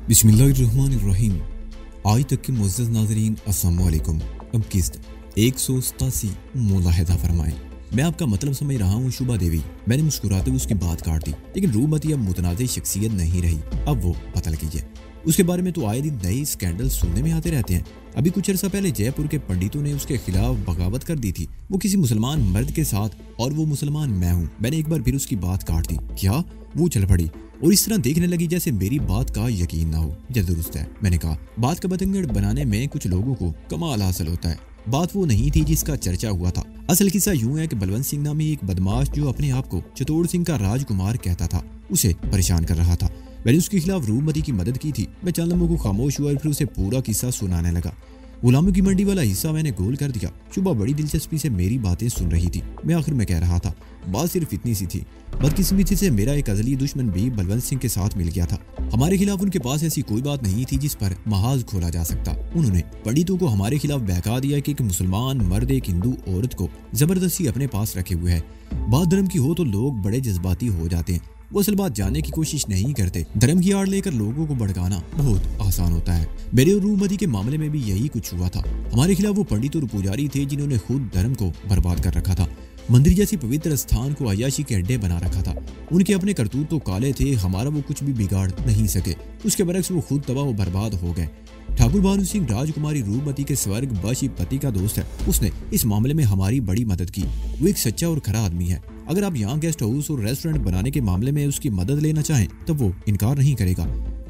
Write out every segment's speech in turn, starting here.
बिस्मिल्लाहिर्रहमानिर्रहीम। आज तक के मुअज़्ज़ज़ नाज़रीन अस्सलाम वालेकुम। अब किस्त 187 मुलाहिज़ा फरमाएं। मैं आपका मतलब समझ रहा हूँ शुभा देवी। मैंने मुस्कुराते हुए उसकी बात काट दी, लेकिन रूमती अब मुतनाज़ शख्सियत नहीं रही। अब वो बदल गई है। उसके बारे में तो आए दिन नए स्कैंडल सुनने में आते रहते हैं। अभी कुछ अर्सा पहले जयपुर के पंडितों ने उसके खिलाफ बगावत कर दी थी, वो किसी मुसलमान मर्द के साथ, और वो मुसलमान मैं हूँ। मैंने एक बार फिर उसकी बात काट दी। क्या? वो चल पड़ी और इस तरह देखने लगी जैसे मेरी बात का यकीन ना हो। यह दुरुस्त है, मैंने कहा। बात का बतंगड़ बनाने में कुछ लोगों को कमाल हासिल होता है। बात वो नहीं थी जिसका चर्चा हुआ था। असल किस्सा यूं है कि बलवंत सिंह नामी एक बदमाश जो अपने आप को चित्तौड़ सिंह का राजकुमार कहता था, उसे परेशान कर रहा था। मैंने उसके खिलाफ रूमती की मदद की थी। मैं चंद लम्हों को खामोश हुआ और फिर उसे पूरा किस्सा सुनाने लगा। गुलामों की मंडी वाला हिस्सा मैंने गोल कर दिया। शुभा बड़ी दिलचस्पी से मेरी बातें सुन रही थी। मैं आखिर में कह रहा था, बात सिर्फ इतनी सी थी। बदकिस्मती से मेरा एक अजली दुश्मन भी बलवंत सिंह के साथ मिल गया था। हमारे खिलाफ उनके पास ऐसी कोई बात नहीं थी जिस पर महाज खोला जा सकता। उन्होंने पंडितों को हमारे खिलाफ बहका दिया कि एक मुसलमान मर्द एक हिंदू औरत को जबरदस्ती अपने पास रखे हुए है। बात धर्म की हो तो लोग बड़े जज्बाती हो जाते हैं। वो असल बात जानने की कोशिश नहीं करते। धर्म की आड़ लेकर लोगों को भड़काना बहुत आसान होता है। मेरे और रूमती के मामले में भी यही कुछ हुआ था। हमारे खिलाफ वो पंडित और पुजारी थे जिन्होंने खुद धर्म को बर्बाद कर रखा था। मंदिर जैसी पवित्र स्थान को अय्याशी के अड्डे बना रखा था। उनके अपने करतूत तो काले थे, हमारा वो कुछ भी बिगाड़ नहीं सके। उसके बरक्स वो खुद तबाह और बर्बाद हो गए। ठाकुर भानु सिंह राजकुमारी रूपमती के स्वर्गवासी पति का दोस्त है। उसने इस मामले में हमारी बड़ी मदद की। वो एक सच्चा और खरा आदमी है। अगर आप यहाँ गेस्ट हाउस और रेस्टोरेंट बनाने के मामले में उसकी मदद लेना चाहें तो वो इनकार नहीं करेगा।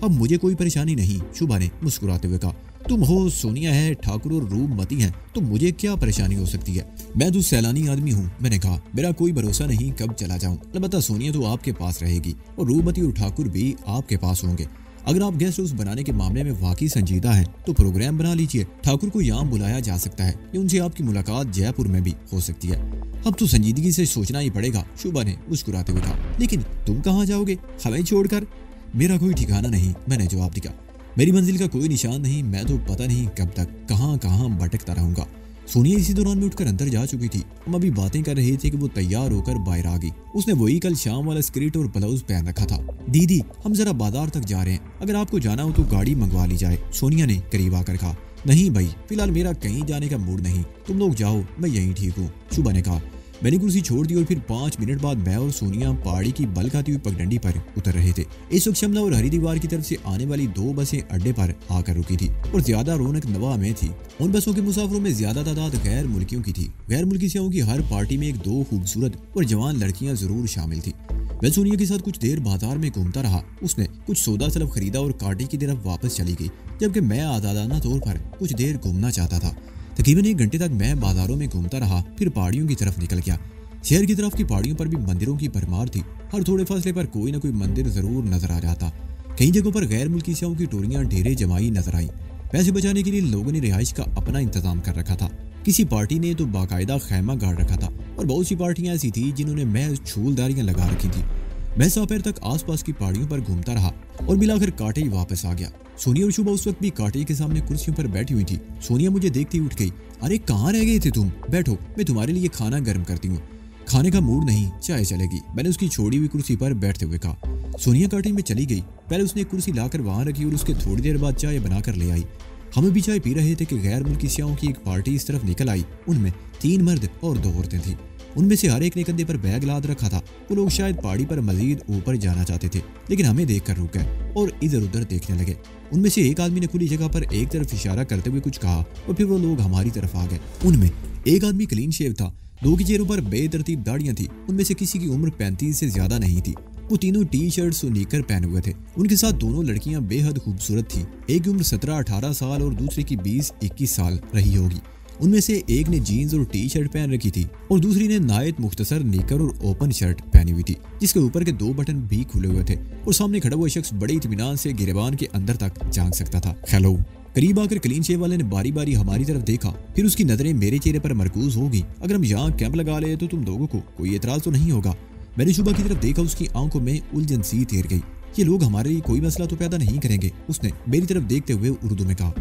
अब मुझे कोई परेशानी नहीं, शुभा ने मुस्कुराते हुए कहा। तुम हो, सोनिया है, ठाकुर और रूपमती हैं, तो मुझे क्या परेशानी हो सकती है? मैं तो सैलानी आदमी हूँ, मैंने कहा। मेरा कोई भरोसा नहीं कब चला जाऊँ। अलबत्ता सोनिया तो आपके पास रहेगी और रूपमती और ठाकुर भी आपके पास होंगे। अगर आप गेस्ट हाउस बनाने के मामले में वाकई संजीदा हैं तो प्रोग्राम बना लीजिए। ठाकुर को यहाँ बुलाया जा सकता है या उनसे आपकी मुलाकात जयपुर में भी हो सकती है। अब तो संजीदगी से सोचना ही पड़ेगा, शुभा ने मुस्कुराते हुए कहा। लेकिन तुम कहाँ जाओगे हमें छोड़कर? मेरा कोई ठिकाना नहीं, मैंने जवाब दिया। मेरी मंजिल का कोई निशान नहीं। मैं तो पता नहीं कब तक कहाँ कहाँ भटकता रहूंगा। सोनिया इसी दौरान में उठकर अंदर जा चुकी थी। हम अभी बातें कर रहे थे कि वो तैयार होकर बाहर आ गई। उसने वही कल शाम वाला स्कर्ट और ब्लाउज पहन रखा था। दीदी, हम जरा बाजार तक जा रहे हैं, अगर आपको जाना हो तो गाड़ी मंगवा ली जाए, सोनिया ने करीब आकर कहा। नहीं भाई, फिलहाल मेरा कहीं जाने का मूड नहीं, तुम लोग जाओ, मैं यहीं ठीक हूँ, शुभा ने कहा। मैंने कुर्सी छोड़ दी और फिर 5 मिनट बाद मैं और सोनिया पहाड़ी की बल खाती हुई पगडंडी पर उतर रहे थे। इस वक्त शमला और हरिद्वार की तरफ से आने वाली 2 बसें अड्डे पर आकर रुकी थी और ज्यादा रौनक नवा में थी। उन बसों के मुसाफिरों में ज्यादा तादाद गैर मुल्कियों की थी। गैर मुल्की सेवाओं की हर पार्टी में 1-2 खूबसूरत और जवान लड़कियां जरूर शामिल थी। मैं सोनिया के साथ कुछ देर बाजार में घूमता रहा। उसने कुछ सौदा सलब खरीदा और कांटे की तरफ वापस चली गई, जबकि मैं आजादाना तौर पर कुछ देर घूमना चाहता था। तकरीबन 1 घंटे तक मैं बाजारों में घूमता रहा, फिर पहाड़ियों की तरफ निकल गया। शहर की तरफ की पहाड़ियों पर भी मंदिरों की भरमार थी। हर थोड़े फासले पर कोई ना कोई मंदिर जरूर नजर आ जाता। कई जगहों पर गैर मुल्की सेवाओं की टोलियां ढेरे जमाई नजर आई। पैसे बचाने के लिए लोगों ने रिहाइश का अपना इंतजाम कर रखा था। किसी पार्टी ने तो बाकायदा खैमा गाड़ रखा था और बहुत सी पार्टियां ऐसी थी जिन्होंने महज छूलदारियां लगा रखी थी। मैं दोपहर तक आसपास की पहाड़ियों पर घूमता रहा और मिलाकर कांटे ही वापस आ गया। सोनिया और शुभा उस वक्त भी कांटे के सामने कुर्सियों पर बैठी हुई थी। सोनिया मुझे देखती उठ गई। अरे कहाँ रह गए थे तुम? बैठो, मैं तुम्हारे लिए खाना गर्म करती हूँ। खाने का मूड नहीं, चाय चलेगी, मैंने उसकी छोड़ी हुई कुर्सी पर बैठते हुए कहा। सोनिया कांटे में चली गई। पहले उसने कुर्सी लाकर वहां रखी और उसके थोड़ी देर बाद चाय बनाकर ले आई। हम भी चाय पी रहे थे कि गैर मुल्की सियाओं की एक पार्टी इस तरफ निकल आई। उनमें 3 मर्द और 2 औरतें थीं। उनमें से हर एक ने कंधे पर बैग लाद रखा था। वो लोग शायद पहाड़ी पर मजीद ऊपर जाना चाहते थे, लेकिन हमें देखकर रुक गए और इधर उधर देखने लगे। उनमें से एक आदमी ने खुली जगह पर एक तरफ इशारा करते हुए कुछ कहा और फिर वो लोग हमारी तरफ आ गए। उनमें एक आदमी क्लीन शेव था, 2 के चेहरों पर बेतरतीब दाढ़ियां थी। उनमें से किसी की उम्र 35 से ज्यादा नहीं थी। वो तीनों टी-शर्ट्स और निकर पहने हुए थे। उनके साथ 2 लड़कियां बेहद खूबसूरत थी। एक की उम्र 17-18 साल और दूसरी की 20-21 साल रही होगी। उनमें से एक ने जीन्स और टी-शर्ट पहन रखी थी और दूसरी ने नायत मुख्तसर निकर और ओपन शर्ट पहनी हुई थी, जिसके ऊपर के 2 बटन भी खुले हुए थे और सामने खड़ा हुआ शख्स बड़े इत्मीनान से गिरेबान के अंदर तक झांक सकता था। हेलो। करीब आकर क्लीन शेव वाले ने बारी बारी हमारी तरफ देखा, फिर उसकी नजरें मेरे चेहरे पर मरकूज हो गई। अगर हम यहाँ कैंप लगा ले तो तुम लोगों को कोई एतराज तो नहीं होगा? मैंने शुभा की तरफ देखा, उसकी आंखों में उलझन सी तैर गई। ये लोग हमारे लिए कोई मसला तो पैदा नहीं करेंगे, उसने मेरी तरफ देखते हुए उर्दू में कहा।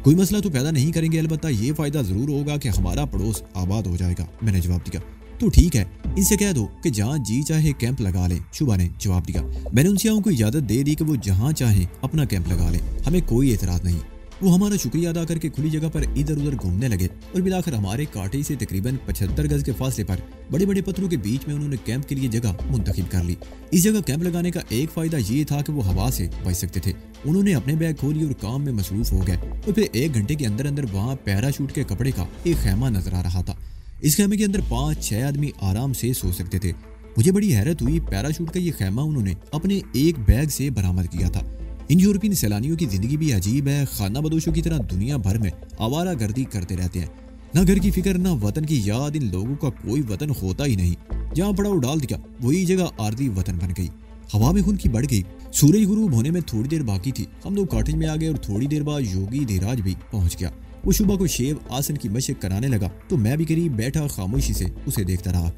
कोई मसला तो पैदा नहीं करेंगे, अलबत्ता ये फायदा जरूर होगा कि हमारा पड़ोस आबाद हो जाएगा, मैंने जवाब दिया। तो ठीक है, इनसे कह दो कि जहाँ जी चाहे कैंप लगा लें, शुभा ने जवाब दिया। मैंने उन सियाहों को इजाजत दे दी कि वो जहाँ चाहें अपना कैंप लगा लें, हमें कोई एतराज नहीं। वो हमारा शुक्रिया अदा करके खुली जगह पर इधर उधर घूमने लगे और मिलाकर हमारे कांटे से तकरीबन 75 गज के फासले पर बड़े बड़े पत्थरों के बीच में उन्होंने कैंप के लिए जगह मुंतखब कर ली। इस जगह कैंप लगाने का एक फायदा ये था कि वो हवा से बच सकते थे। उन्होंने अपने बैग खोली और काम में मसरूफ हो गए और फिर 1 घंटे के अंदर अंदर वहाँ पैराशूट के कपड़े का एक खैमा नजर आ रहा था। इस खैमे के अंदर 5-6 आदमी आराम से सो सकते थे। मुझे बड़ी हैरत हुई, पैराशूट का ये खैमा उन्होंने अपने एक बैग से बरामद किया था। इन यूरोपीय सैलानियों की जिंदगी भी अजीब है। खाना बदोशों की तरह दुनिया भर में आवारा गर्दी करते रहते हैं। ना घर की फिक्र, ना वतन की याद। इन लोगों का कोई वतन होता ही नहीं। जहाँ पड़ा वो डाल दिया, वही जगह आर्दी वतन बन गई। हवा में खुनकी बढ़ गई। सूरज गुरूब होने में थोड़ी देर बाकी थी। हम लोग कॉटेज में आ गए और थोड़ी देर बाद योगी धीराज भी पहुंच गया। वो शुभा को शेव आसन की मशक कराने लगा तो मैं भी करीब बैठा खामोशी से उसे देखता रहा।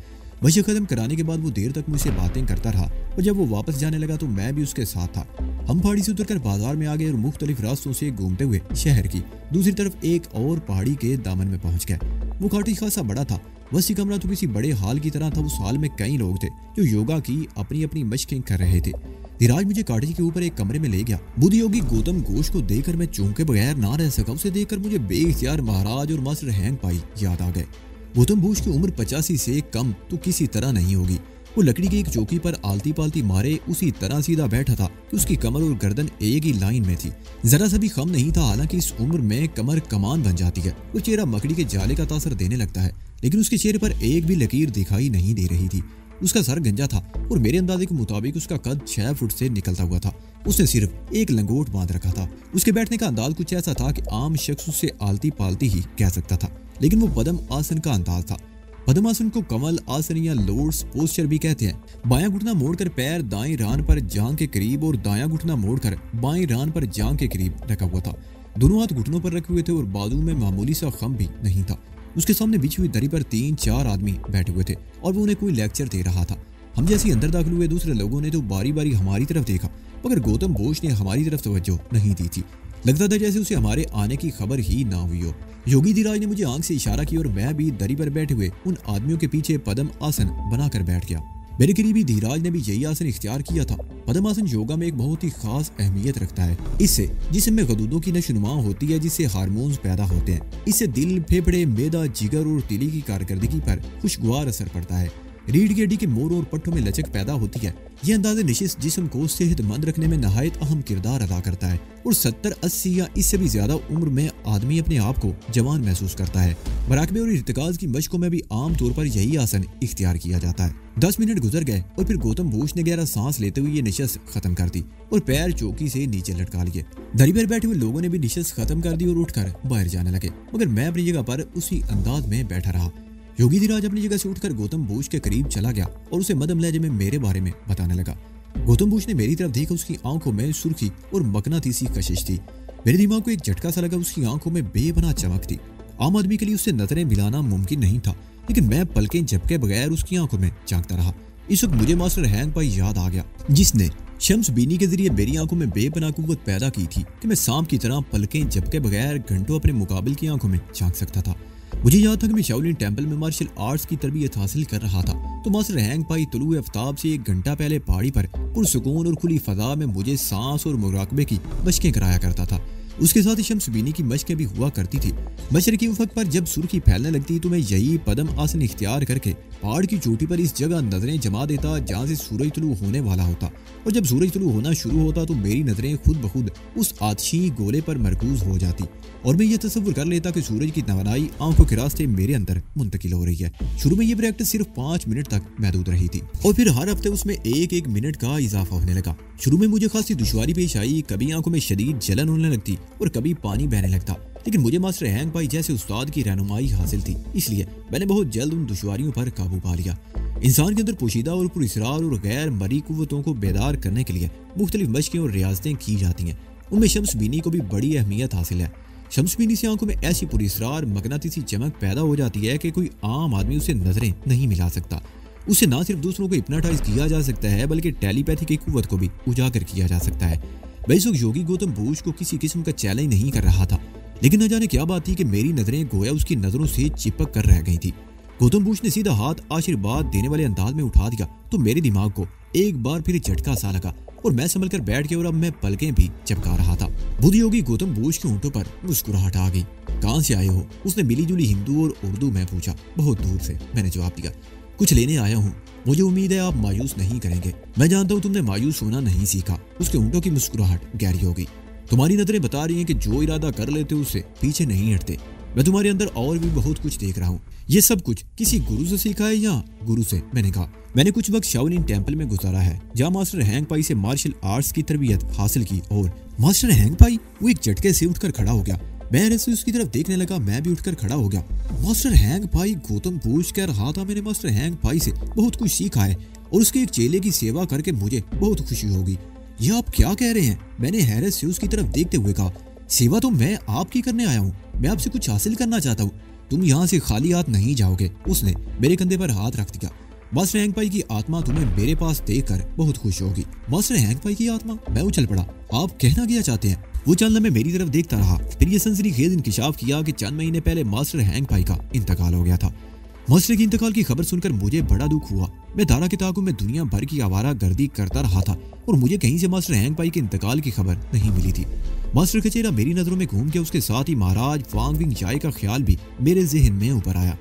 मशक खत्म कराने के बाद वो देर तक मुझसे बातें करता रहा और जब वो वापस जाने लगा तो मैं भी उसके साथ था। हम पहाड़ी से उतरकर बाजार में आ गए और मुख्तलिफ रास्तों से घूमते हुए शहर की दूसरी तरफ एक और पहाड़ी के दामन में पहुंच गए। वो कॉटेज खासा बड़ा था। वसी कमरा तो किसी बड़े हाल की तरह था। उस हाल में कई लोग थे जो योगा की अपनी अपनी मशकें कर रहे थे। धीराज मुझे कॉटेज के ऊपर एक कमरे में ले गया। बुद्ध योगी गौतम घोष को देखकर मैं चौंके बगैर ना रह सका। उसे देखकर मुझे बेइख्तियार महाराज और मास्टर हैंग पाई याद आ गए। गौतम घोष की उम्र 85 से कम तो किसी तरह नहीं होगी। वो लकड़ी की एक चौकी पर आलती पालती मारे उसी तरह सीधा बैठा था कि उसकी कमर और गर्दन एक ही लाइन में थी। जरा सा भी खम नहीं था। हालांकि इस उम्र में कमर कमान बन जाती है। वो चेहरा मकड़ी के जाले का तासर देने लगता है, लेकिन उसके चेहरे पर एक भी लकीर दिखाई नहीं दे रही थी। उसका सर गंजा था और मेरे अंदाजे के मुताबिक उसका कद 6 फुट से निकलता हुआ था। उसने सिर्फ एक लंगोट बांध रखा था। उसके बैठने का अंदाज कुछ ऐसा था कि आम शख्स उसे आलती पालती ही कह सकता था, लेकिन वो पद्म आसन का अंदाज था। पद्म आसन को कमल आसन या लोर्ड्स पोस्चर भी कहते हैं। बायां घुटना मोड़कर पैर दाएं रान पर जांघ के करीब और दायां घुटना मोड़कर बाएं रान पर जांघ के करीब रखा हुआ था। दोनों हाथ घुटनों पर रखे हुए थे और बाजू में मामूली सा खम भी नहीं था। उसके सामने बिछी हुई दरी पर 3-4 आदमी बैठे हुए थे और वो उन्हें कोई लेक्चर दे रहा था। हम जैसे ही अंदर दाखिल हुए दूसरे लोगों ने तो बारी बारी हमारी तरफ देखा, मगर गौतम घोष ने हमारी तरफ तवज्जो नहीं दी थी। लगता था जैसे उसे हमारे आने की खबर ही ना हुई हो। योगी धीराज ने मुझे आंख से इशारा किया और मैं भी दरी पर बैठे हुए उन आदमियों के पीछे पद्म आसन बनाकर बैठ गया। मेरे करीबी धीराज ने भी यही आसन इख्तियार किया था। पद्म आसन योगा में एक बहुत ही खास अहमियत रखता है। इससे जिस्म में गदूदों की नशोनुमा होती है, जिससे हार्मोन्स पैदा होते हैं। इससे दिल, फेफड़े, मैदा, जिगर और तिली की कारकर्दगी पर खुशगवार असर पड़ता है। रीढ़ की हड्डी के मोड़ और पट्टों में लचक पैदा होती है। यह अंदाज़े नशिश जिस्म को सेहतमंद रखने में नहायत अहम किरदार अदा करता है और 70-80 या इससे भी ज्यादा उम्र में आदमी अपने आप को जवान महसूस करता है। मराकबे और इर्तिकाज की मशकों में भी आम तौर पर यही आसन इख्तियार किया जाता है। 10 मिनट गुजर गए और फिर गौतम घोष ने गहरा सांस लेते हुए ये निशस्त खत्म कर दी और पैर चौकी से नीचे लटका लिए। दरी पर बैठे हुए लोगों ने भी निशस्त खत्म कर दी और उठकर बाहर जाने लगे, मगर मैं अपनी जगह पर उसी अंदाज में बैठा रहा। योगी धीराज अपनी जगह से उठकर गौतम घोष के करीब चला गया और उसे मध्यम लहजे में मेरे बारे में बताने लगा। गौतम घोष ने मेरी तरफ देखा। उसकी आंखों में सुर्खी और मकनातीसी कशिश थी। मेरे दिमाग को एक झटका सा लगा। उसकी आंखों में बेपनाह चमक थी। आम आदमी के लिए उससे नजरें मिलाना मुमकिन नहीं था, लेकिन मैं पलकें झपके बगैर उसकी आंखों में झांकता रहा। इस वक्त मुझे मास्टर हैंग पाई याद आ गया, जिसने शम्स बीनी के जरिए मेरी आंखों में बेपनाह कुव्वत पैदा की थी कि मैं सांप की तरह पलकें झपके बगैर घंटों अपने मुकाबिल की आंखों में झांक सकता था। मुझे याद था कि मैं शाओलिन टेंपल में मार्शल आर्ट्स की तरबियत हासिल कर रहा था, तो मास्टर हैंग पाई तुलुए आफ्ताब से 1 घंटा पहले पहाड़ी पर पुरसुकून और खुली फजा में मुझे सांस और मुराकबे की मशकें कराया करता था। उसके साथ ही शम्स बीनी की मशकें भी हुआ करती थी। मशरकी उफक पर जब सुर्खी फैलने लगती तो मैं यही पद्म आसन इख्तियार करके पहाड़ की चोटी पर इस जगह नजरें जमा देता जहाँ से सूरज तुलू होने वाला होता, और जब सूरज तुलू होना शुरू होता तो मेरी नजरें खुद ब खुद उस आतशी गोले पर मरकूज हो जाती और मैं ये तस्वुर कर लेता कि सूरज की तवानाई आंखों के रास्ते मेरे अंदर मुंतकिल हो रही है। शुरू में ये प्रैक्टिस सिर्फ 5 मिनट तक महदूद रही थी और फिर हर हफ्ते उसमें 1-1 मिनट का इजाफा होने लगा। शुरू में मुझे खासी दुश्वारी पेश आई। कभी आंखों में शदीद जलन होने लगती और कभी पानी बहने लगता, लेकिन मुझे मास्टर हैंग पाई जैसे उस्ताद की रहनुमाई हासिल थी, इसलिए मैंने बहुत जल्द उन दुश्वारियों पर काबू पा लिया। इंसान के अंदर पोशीदा और पुरअसरार और गैर मरी कुव्वतों को बेदार करने के लिए मुख्तलिफ मशकें और रियाजतें की जाती हैं। उनमें शम्स बीनी को भी बड़ी अहमियत हासिल है। शम्स बीनी से आंखों में ऐसी पुरअसरार मगनातीसी चमक पैदा हो जाती है कि कोई आम आदमी उसे नजरें नहीं मिला सकता। उससे ना सिर्फ दूसरों को हिप्नोटाइज किया जा सकता है, बल्कि टेलीपैथी की कुव्वत को भी उजागर किया जा सकता है। वह इस वक्त योगी गौतम घोष को किसी किस्म का चैलेंज नहीं कर रहा था, लेकिन न जाने क्या बात थी कि मेरी नजरें गोया उसकी नजरों से चिपक कर रह गई थी। गौतम बुश ने सीधा हाथ आशीर्वाद देने वाले अंदाज में उठा दिया तो मेरे दिमाग को एक बार फिर झटका सा लगा और मैं संभल कर बैठ गया और अब मैं पलकें भी चमका रहा था। बुद्ध योगी गौतम बुश के होंठों पर मुस्कुराहट आ गई। कहाँ से आए हो? उसने मिली जुली हिंदू और उर्दू में पूछा। बहुत दूर से, मैंने जवाब दिया। कुछ लेने आया हूँ, मुझे उम्मीद है आप मायूस नहीं करेंगे। मैं जानता हूँ तुमने मायूस होना नहीं सीखा। उसके होंठों की मुस्कुराहट गहरी हो गई। तुम्हारी नजरें बता रही हैं कि जो इरादा कर लेते हो उससे पीछे नहीं हटते। मैं तुम्हारे अंदर और भी बहुत कुछ देख रहा हूँ। ये सब कुछ किसी गुरु से सीखा है या? गुरु से, मैंने कहा। मैंने कुछ वक्त शाओलिन टेम्पल में गुजारा है जहाँ मास्टर हैंग पाई से मार्शल आर्ट्स की तरबियत हासिल की। और मास्टर हैंग पाई? वो एक झटके से उठकर खड़ा हो गया। मैं हैरत से उसकी तरफ देखने लगा। मैं भी उठकर खड़ा हो गया। मास्टर हैंग पाई? गौतम बुश कह रहा था मैंने मास्टर हैंग पाई से बहुत कुछ सीखा है और उसके एक चेले की सेवा करके मुझे बहुत खुशी होगी। ये आप क्या कह रहे हैं? मैंने हैरत से उसकी तरफ देखते हुए कहा। सेवा तो मैं आपकी करने आया हूँ। मैं आपसे कुछ हासिल करना चाहता हूँ। तुम यहाँ से खाली हाथ नहीं जाओगे। उसने मेरे कंधे पर हाथ रख दिया। मास्टर हैंग पाई की आत्मा तुम्हें मेरे पास देखकर बहुत खुश होगी। मास्टर हैंग पाई की आत्मा? मैं उछल पड़ा। आप कहना क्या चाहते हैं? वो चंद लम्हे मेरी तरफ देखता रहा, फिर ये सनसनीखेज इंकिशाफ किया कि चंद महीने पहले मास्टर हैंग पाई का इंतकाल हो गया था। मास्टर के इंतकाल की खबर सुनकर मुझे बड़ा दुख हुआ। मैं दारा के ताक़ुब में दुनिया भर की आवारा गर्दी करता रहा था और मुझे कहीं से मास्टर हैंग पाई के इंतकाल की खबर नहीं मिली थी। मास्टर का चेहरा मेरी नजरों में घूम के उसके साथ ही महाराज वांग विंग चाय का ख्याल भी मेरे जहन में ऊपर आया।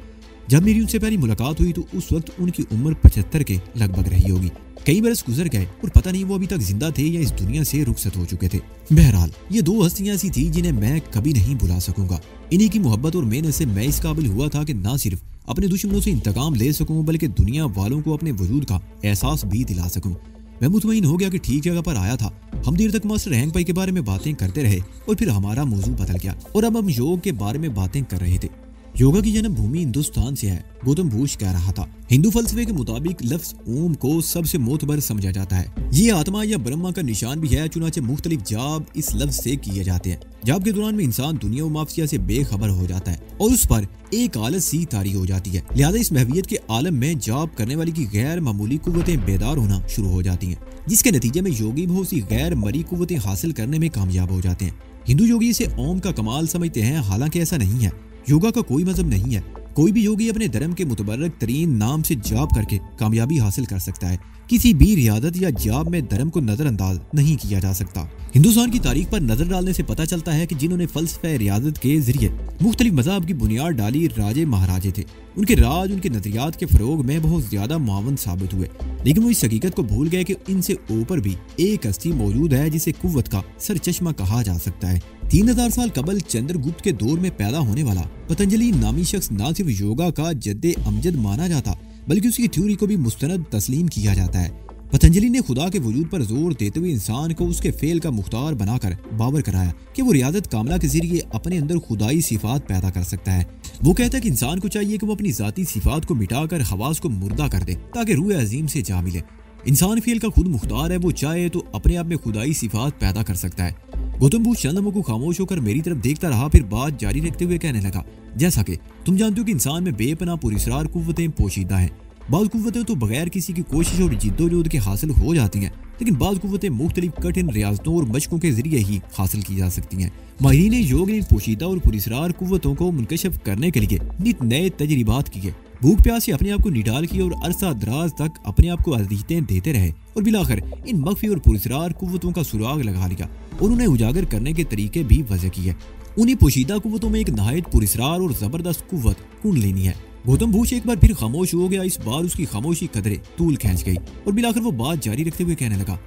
जब मेरी उनसे पहली मुलाकात हुई तो उस वक्त उनकी उम्र 75 के लगभग रही होगी। कई बरस गुजर गए और पता नहीं वो अभी तक जिंदा थे या इस दुनिया से रुखसत हो चुके थे। बहरहाल ये दो हस्तियां ऐसी थी जिन्हें मैं कभी नहीं भुला सकूंगा। इन्हीं की मोहब्बत और मेहनत से मैं इस काबिल हुआ था कि न सिर्फ अपने दुश्मनों से इंतकाम ले सकूं बल्कि दुनिया वालों को अपने वजूद का एहसास भी दिला सकूं। मैं मुतमईन हो गया कि ठीक जगह पर आया था। हम देर तक मास्टर हैंग पाई के बारे में बातें करते रहे और फिर हमारा मौजू बदल गया और अब हम योग के बारे में बातें कर रहे थे। योगा की जन्मभूमि हिंदुस्तान से है, गौतम बुश कह रहा था। हिंदू फलसफे के मुताबिक लफ्ज ओम को सबसे मोतबर समझा जाता है। ये आत्मा या ब्रह्मा का निशान भी है। चुनाचे मुख्तलिफ जाब इस लफ्ज से किए जाते हैं। जाब के दौरान में इंसान दुनिया और माफिया से बेखबर हो जाता है और उस पर एक आलत सी तारी हो जाती है। लिहाजा इस महवियत के आलम में जाब करने वाली की गैर मामूली कुव्वतें बेदार होना शुरू हो जाती हैं, जिसके नतीजे में योगी बहुत सी गैर मरी कुव्वतें हासिल करने में कामयाब हो जाते हैं। हिंदू योगी इसे ओम का कमाल समझते हैं, हालांकि ऐसा नहीं है। योगा का कोई मजहब नहीं है। कोई भी योगी अपने धर्म के मुतबर्रक तरीन नाम से जाप करके कामयाबी हासिल कर सकता है। किसी भी रियादत या जाप में धर्म को नजरअंदाज नहीं किया जा सकता। हिंदुस्तान की तारीख पर नजर डालने से पता चलता है कि जिन्होंने फलसफे रियादत के जरिए मुख्तलिफ मज़हब की बुनियाद डाली राजे महाराजे थे। उनके राज उनके नजरियात के फरोग में बहुत ज्यादा मुआवन साबित हुए, लेकिन वो इस हकीकत को भूल गए कि इनसे ऊपर भी एक हस्ती मौजूद है जिसे कुव्वत का सरचश्मा कहा जा सकता है। 3000 साल कबल चंद्रगुप्त के दौर में पैदा होने वाला पतंजलि नामी शख्स न सिर्फ योगा का जद्दे अमजद माना जाता बल्कि उसकी थ्योरी को भी मुस्तनद तस्लीम किया जाता है। पतंजलि ने खुदा के वजूद पर जोर देते हुए इंसान को उसके फेल का मुख्तार बनाकर बावर कराया कि वो रियादत कामला के जरिए अपने अंदर खुदाई सिफात पैदा कर सकता है। वो कहता है कि इंसान को चाहिए कि वो अपनी जाती सिफात को मिटाकर हवास को मुर्दा कर दे ताकि रूह अजीम से जा मिले। इंसान फेल का खुद मुख्तार है, वो चाहे तो अपने आप में खुदाई सिफात पैदा कर सकता है। गौतम बुश चंद लम्हों को खामोश होकर मेरी तरफ देखता रहा, फिर बात जारी रखते हुए कहने लगा, जैसा कि तुम जानते हो कि इंसान में बेपनाह पुरस्रार कुव्वतें पोशीदा हैं। बाज़ कुव्वतें तो बगैर किसी की कोशिश और जिद्दोजहद के हासिल हो जाती हैं, लेकिन बाज़ कुव्वतें मुख्तलिफ कठिन रियाजतों और मशकों के जरिए ही हासिल की जा सकती हैं। माहिरीन योग ने पोशीदा और पुरस्रार कुव्वतों को मुनकशफ करने के लिए नित नए तजरीबात किए, भूख प्यास से अपने आप को निडाल किए और अरसा दराज तक अपने आप को अज़ीयतें देते रहे और बिलाखिर इन मख्फी और पुरस्रार कुव्वतों का सुराग लगा लिया और उन्हें उजागर करने के तरीके भी वज़ह किए। उन्हीं पोशीदा कुव्वतों में एक नहायत पुरस्रार और जबरदस्त कुव्वत कुंडलिनी है। गौतम बुश एक बार फिर खामोश हो गया। इस बार उसकी खामोशी कदरे तूल खींच गई और बिलाखिर वो बात जारी रखते हुए कहने लगा,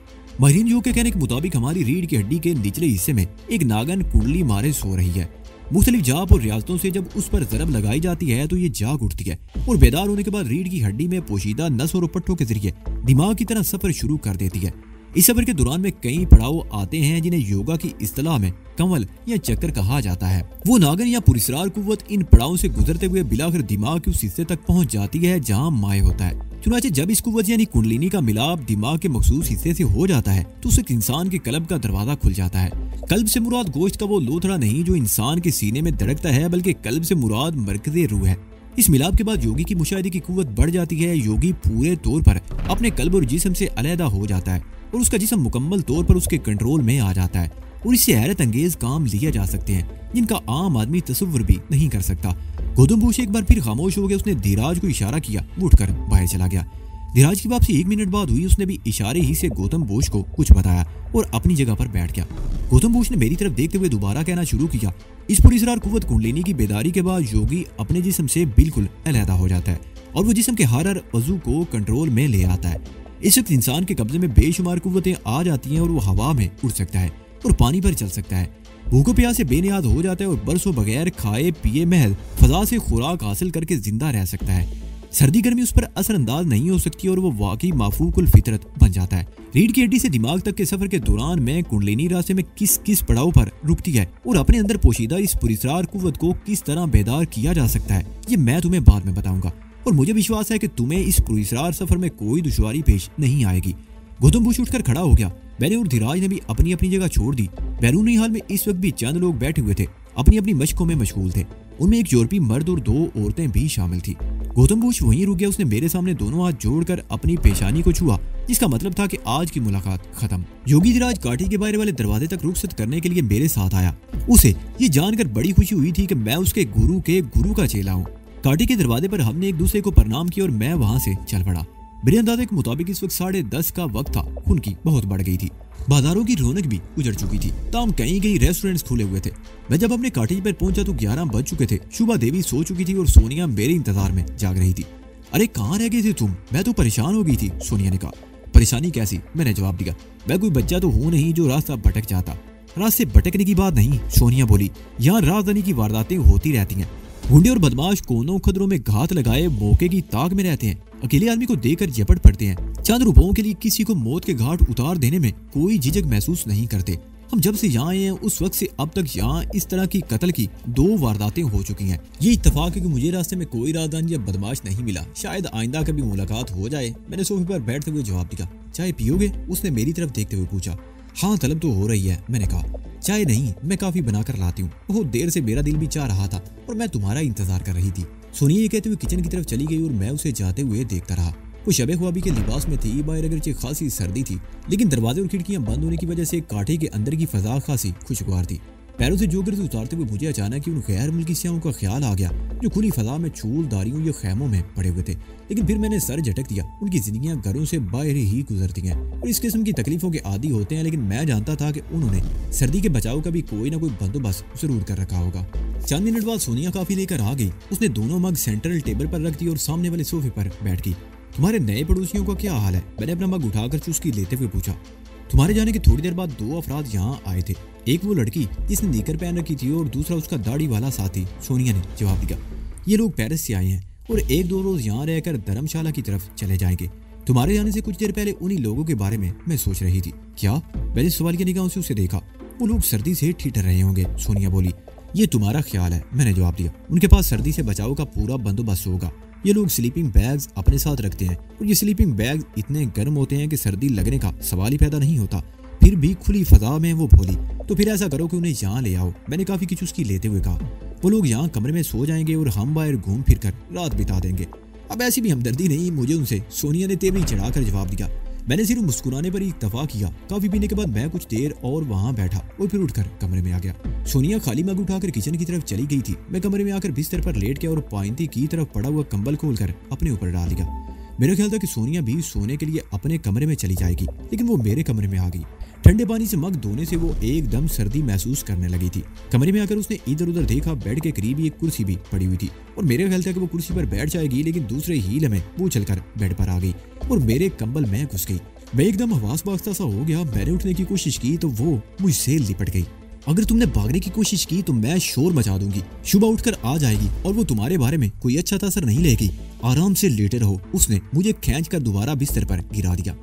माहिरीन योग के कहने के मुताबिक हमारी रीढ़ की हड्डी के निचले हिस्से में एक नागन कुंडली मारे सो रही है। मुख्तलिफ जाप और रियाजतों से जब उस पर जरब लगाई जाती है तो ये जाग उठती है और बेदार होने के बाद रीढ़ की हड्डी में पोशीदा नस और पट्टों के जरिए दिमाग की तरह सफर शुरू कर देती है। इस सफर के दौरान में कई पड़ाव आते हैं जिन्हें योगा की इस्तिलाह में कंवल या चक्कर कहा जाता है। वो नागन या पुरस्रार कुव्वत इन पड़ावों से गुजरते हुए बिलाखिर दिमाग के उस हिस्से तक पहुंच जाती है जहां माय होता है। चुनाचे जब इस कुव्वत यानी कुंडलिनी का मिलाप दिमाग के मखसूस हिस्से से हो जाता है तो उस इंसान के कल्ब का दरवाजा खुल जाता है। कल्ब से मुराद गोश्त का वो लोथड़ा नहीं जो इंसान के सीने में धड़कता है, बल्कि कल्ब से मुराद मरकज़े रूह है। इस मिलाप के बाद योगी की मुशाहिदे की कुव्वत बढ़ जाती है। योगी पूरे तौर पर अपने कल्ब और जिस्म से अलहदा हो जाता है और उसका जिस्म मुकम्मल तौर पर उसके कंट्रोल में आ जाता है और इससे हैरत अंगेज काम लिए जा सकते हैं जिनका आम आदमी तसव्वुर भी नहीं कर सकता। गौतम बुश एक बार फिर खामोश हो गया। उसने धीराज को इशारा किया, वो उठकर बाहर चला गया। धीराज की वापसी 1 मिनट बाद हुई। उसने भी इशारे ही से गौतम बुश को कुछ बताया और अपनी जगह पर बैठ गया। गौतम बुश ने मेरी तरफ देखते हुए दोबारा कहना शुरू किया, इस पुरस्कार कुव्वत कुंडलिनी की बेदारी के बाद योगी अपने जिस्म से बिल्कुल अलहदा हो जाता है और वो जिस्म के हर अज़ू को कंट्रोल में ले आता है। इस वक्त इंसान के कब्जे में बेशुमार कुव्वतें आ जाती हैं और वो हवा में उड़ सकता है और पानी पर चल सकता है, भूखों प्यास से बेनियाद हो जाता है और बरसों बगैर खाए पिए महज फजा से खुराक हासिल करके जिंदा रह सकता है। सर्दी गर्मी उस पर असरअंदाज नहीं हो सकती और वो वाकई माफूकुल फितरत बन जाता है। रीढ़ की हड्डी से दिमाग तक के सफर के दौरान में कुंडलिनी रास्ते में किस किस पड़ाव पर रुकती है और अपने अंदर पोशीदा इस पुरस्कार कुव्वत को किस तरह बेदार किया जा सकता है, ये मैं तुम्हें बाद में बताऊंगा और मुझे विश्वास है कि तुम्हें इस पुरस्कार सफर में कोई दुश्वारी पेश नहीं आएगी। गौतम बुश उठकर खड़ा हो गया। बैरी और धीराज ने भी अपनी अपनी जगह छोड़ दी। बैरूनी हाल में इस वक्त भी चंद लोग बैठे हुए थे, अपनी अपनी मशकों में मशगूल थे। उनमें एक यूरोपीय मर्द और 2 औरतें भी शामिल थी। गौतम बुश वहीं रुक गया। उसने मेरे सामने दोनों हाथ जोड़कर अपनी पेशानी को छुआ, जिसका मतलब था कि आज की मुलाकात खत्म। योगी धीराज काठी के बाहर वाले दरवाजे तक रुखसत करने के लिए मेरे साथ आया। उसे ये जानकर बड़ी खुशी हुई थी कि मैं उसके गुरु के गुरु का चेला हूँ। काठी के दरवाजे पर हमने एक दूसरे को प्रणाम किया और मैं वहां से चल पड़ा। मेरे अंदाजे के मुताबिक इस वक्त 10:30 का वक्त था। उनकी बहुत बढ़ गई थी। बाजारों की रौनक भी उजड़ चुकी थी। ताम कहीं कहीं रेस्टोरेंट्स खुले हुए थे। मैं जब अपने काटेज पर पहुंचा तो 11 बज चुके थे। शुभा देवी सो चुकी थी और सोनिया मेरे इंतजार में जाग रही थी। अरे कहाँ रह गए थे तुम? मैं तो परेशान हो गई थी, सोनिया ने कहा। परेशानी कैसी? मैंने जवाब दिया। मैं कोई बच्चा तो हूँ नहीं जो रास्ता भटक जाता। रास्ते भटकने की बात नहीं, सोनिया बोली। यहाँ राजधानी की वारदातें होती रहती हैं। गुंडे और बदमाश कोनों खदरों में घात लगाए मौके की ताक में रहते हैं। अकेले आदमी को देखकर झपट पड़ते हैं। चंद रुपयों के लिए किसी को मौत के घाट उतार देने में कोई झिझक महसूस नहीं करते। हम जब से यहाँ आए हैं उस वक्त से अब तक यहाँ इस तरह की कत्ल की 2 वारदातें हो चुकी हैं। ये इत्तेफाक है कि मुझे रास्ते में कोई राजदान या बदमाश नहीं मिला। शायद आइंदा कभी मुलाकात हो जाए। मैंने सोफे पर बैठते हुए जवाब दिया। चाय पियोगे? उसने मेरी तरफ देखते हुए पूछा। हाँ तलब तो हो रही है, मैंने कहा। चाय नहीं, मैं काफी बनाकर लाती हूँ। बहुत देर से मेरा दिल भी चाह रहा था और मैं तुम्हारा इंतजार कर रही थी। सोनिया ये कहते हुए किचन की तरफ चली गई और मैं उसे जाते हुए देखता रहा। वो शबे ख्वाबी के लिबास में थी। बाहर अगरचे खासी सर्दी थी, लेकिन दरवाजे और खिड़कियां बंद होने की वजह से काठे के अंदर की फजा खासी खुशगवार थी। पैरों से जोगर से उतारते हुए मुझे अचानक उन गैर मुल्की सियाहों का ख्याल आ गया जो खुली फजा में चूलदारियों या खैमों में पड़े हुए थे। लेकिन फिर मैंने सर झटक दिया। उनकी जिंदगियां घरों से बाहर ही गुजरती हैं और इस किस्म की तकलीफों के आदी होते हैं। लेकिन मैं जानता था कि उन्होंने सर्दी के बचाव का भी कोई ना कोई बंदोबस्त जरूर कर रखा होगा। चंद मिनट बाद सोनिया काफी लेकर आ गई। उसने दोनों मग सेंट्रल टेबल पर रख दी और सामने वाले सोफे पर बैठ गई। तुम्हारे नए पड़ोसियों का क्या हाल है? मैंने अपना मग उठाकर चुस्की लेते हुए पूछा। तुम्हारे जाने के थोड़ी देर बाद 2 अफराद यहाँ आए थे। एक वो लड़की जिसने निकर पहन रखी थी और दूसरा उसका दाढ़ी वाला साथी, सोनिया ने जवाब दिया। ये लोग पेरिस से आए हैं और 1-2 रोज यहाँ रहकर धर्मशाला की तरफ चले जाएंगे। तुम्हारे जाने से कुछ देर पहले उन्हीं लोगों के बारे में मैं सोच रही थी। क्या? मैंने सवाल की निगाहों से उसे देखा। वो लोग सर्दी से ठिठर रहे होंगे, सोनिया बोली। ये तुम्हारा ख्याल है, मैंने जवाब दिया। उनके पास सर्दी से बचाव का पूरा बंदोबस्त होगा। ये लोग स्लीपिंग बैग्स अपने साथ रखते हैं और ये स्लीपिंग बैग्स इतने गर्म होते हैं कि सर्दी लगने का सवाल ही पैदा नहीं होता। फिर भी खुली फजा में वो बोली। तो फिर ऐसा करो कि उन्हें यहाँ ले आओ, मैंने काफी की चुस्की लेते हुए कहा। वो लोग यहाँ कमरे में सो जाएंगे और हम बाहर घूम फिर कर रात बिता देंगे। अब ऐसी भी हमदर्दी नहीं मुझे उनसे, सोनिया ने तेवरी चढ़ाकर जवाब दिया। मैंने सिर्फ मुस्कुराने पर ही इत्तफाक किया। काफी पीने के बाद मैं कुछ देर और वहां बैठा और फिर उठकर कमरे में आ गया। सोनिया खाली मग उठाकर किचन की तरफ चली गई थी। मैं कमरे में आकर बिस्तर पर लेट गया और पाइंती की तरफ पड़ा हुआ कंबल खोलकर अपने ऊपर डाल दिया। मेरा ख्याल था कि सोनिया भी सोने के लिए अपने कमरे में चली जाएगी, लेकिन वो मेरे कमरे में आ गई। ठंडे पानी से मग धोने से वो एकदम सर्दी महसूस करने लगी थी। कमरे में आकर उसने इधर उधर देखा। बेड के करीब एक कुर्सी भी पड़ी हुई थी और मेरा ख्याल था कि वो कुर्सी पर बैठ जाएगी, लेकिन दूसरे ही लम्हे वो चलकर बेड पर आ गई और मेरे कंबल में घुस गई। मैं एकदम हवास बाख्ता सा हो गया। मैंने उठने की कोशिश की तो वो मुझसे लिपट गई। अगर तुमने भागने की कोशिश की तो मैं शोर मचा दूंगी। शुभा उठकर आ जाएगी और वो तुम्हारे बारे में कोई अच्छा तासर नहीं लेगी। आराम से लेटे रहो। उसने मुझे खींच कर दोबारा बिस्तर पर गिरा दिया।